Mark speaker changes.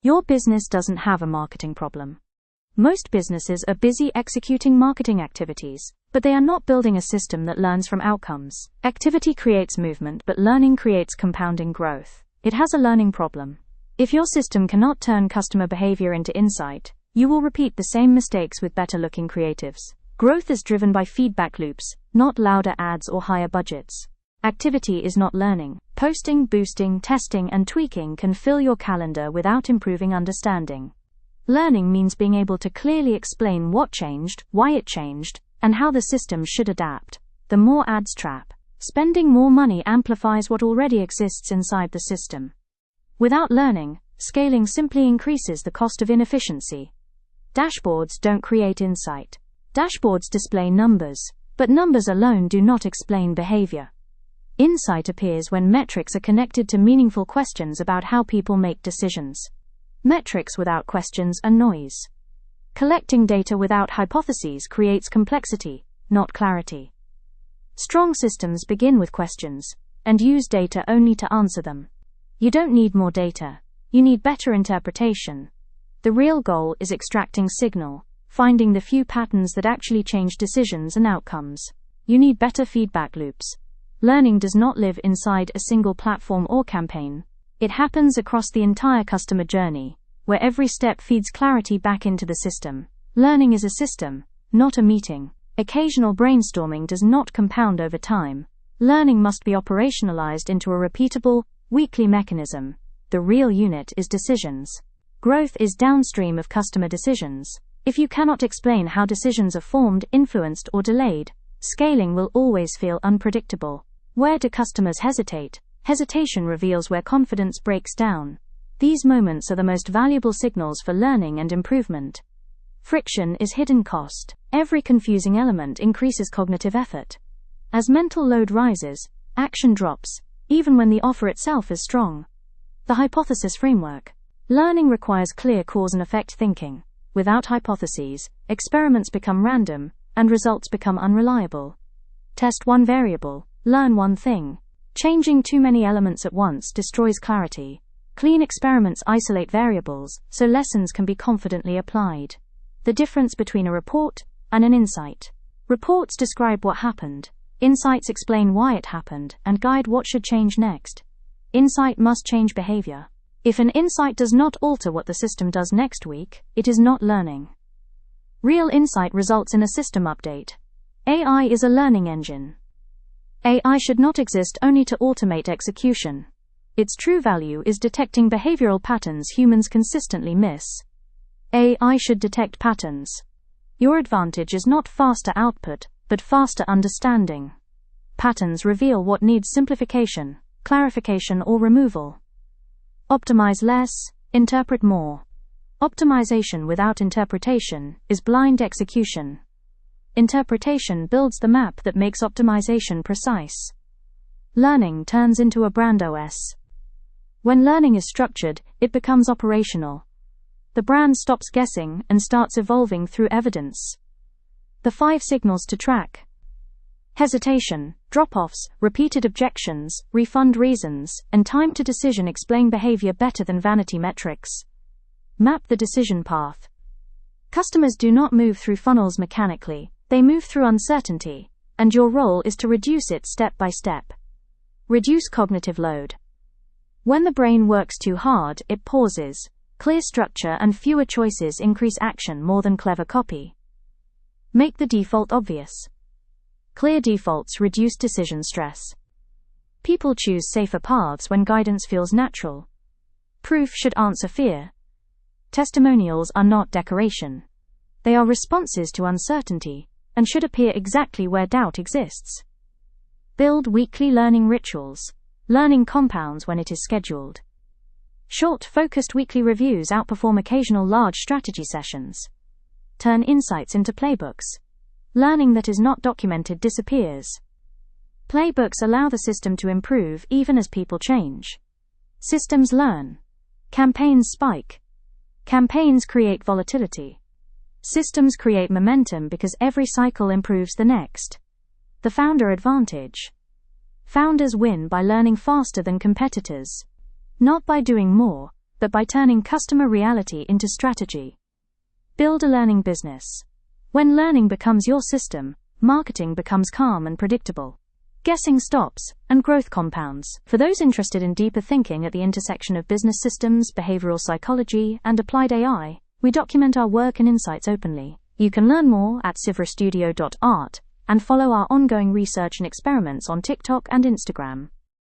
Speaker 1: Your business doesn't have a marketing problem. Most businesses are busy executing marketing activities, but they are not building a system that learns from outcomes. Activity creates movement, but learning creates compounding growth. It has a learning problem. If your system cannot turn customer behavior into insight, you will repeat the same mistakes with better-looking creatives. Growth is driven by feedback loops, not louder ads or higher budgets. Activity is not learning. Posting, boosting, testing, and tweaking can fill your calendar without improving understanding. Learning means being able to clearly explain what changed, why it changed, and how the system should adapt. The more ads trap. Spending more money amplifies what already exists inside the system. Without learning, scaling simply increases the cost of inefficiency. Dashboards don't create insight. Dashboards display numbers, but numbers alone do not explain behavior. Insight appears when metrics are connected to meaningful questions about how people make decisions. Metrics without questions are noise. Collecting data without hypotheses creates complexity, not clarity. Strong systems begin with questions, and use data only to answer them. You don't need more data, you need better interpretation. The real goal is extracting signal, finding the few patterns that actually change decisions and outcomes. You need better feedback loops. Learning does not live inside a single platform or campaign. It happens across the entire customer journey, where every step feeds clarity back into the system. Learning is a system, not a meeting. Occasional brainstorming does not compound over time. Learning must be operationalized into a repeatable, weekly mechanism. The real unit is decisions. Growth is downstream of customer decisions. If you cannot explain how decisions are formed, influenced, or delayed, scaling will always feel unpredictable. Where do customers hesitate? Hesitation reveals where confidence breaks down. These moments are the most valuable signals for learning and improvement. Friction is hidden cost. Every confusing element increases cognitive effort. As mental load rises, action drops, even when the offer itself is strong. The hypothesis framework. Learning requires clear cause and effect thinking. Without hypotheses, experiments become random, and results become unreliable. Test one variable, learn one thing. Changing too many elements at once destroys clarity. Clean experiments isolate variables, so lessons can be confidently applied. The difference between a report and an insight. Reports describe what happened. Insights explain why it happened and guide what should change next. Insight must change behavior. If an insight does not alter what the system does next week, it is not learning. Real insight results in a system update. AI is a learning engine. AI should not exist only to automate execution. Its true value is detecting behavioral patterns humans consistently miss. AI should detect patterns. Your advantage is not faster output, but faster understanding. Patterns reveal what needs simplification, clarification, or removal. Optimize less, interpret more. Optimization without interpretation is blind execution. Interpretation builds the map that makes optimization precise. Learning turns into a brand OS. When learning is structured, it becomes operational. The brand stops guessing and starts evolving through evidence. The 5 signals to track. Hesitation, drop-offs, repeated objections, refund reasons, and time to decision explain behavior better than vanity metrics. Map the decision path. Customers do not move through funnels mechanically, they move through uncertainty, and your role is to reduce it step by step. Reduce cognitive load. When the brain works too hard, it pauses. Clear structure and fewer choices increase action more than clever copy. Make the default obvious. Clear defaults reduce decision stress. People choose safer paths when guidance feels natural. Proof should answer fear. Testimonials are not decoration. They are responses to uncertainty, and should appear exactly where doubt exists. Build weekly learning rituals. Learning compounds when it is scheduled. Short, focused weekly reviews outperform occasional large strategy sessions. Turn insights into playbooks. Learning that is not documented disappears. Playbooks allow the system to improve even as people change. Systems learn. Campaigns spike. Campaigns create volatility. Systems create momentum because every cycle improves the next. The founder advantage. Founders win by learning faster than competitors. Not by doing more, but by turning customer reality into strategy. Build a learning business. When learning becomes your system, marketing becomes calm and predictable. Guessing stops, and growth compounds. For those interested in deeper thinking at the intersection of business systems, behavioral psychology, and applied AI, we document our work and insights openly. You can learn more at civrastudio.art and follow our ongoing research and experiments on TikTok and Instagram.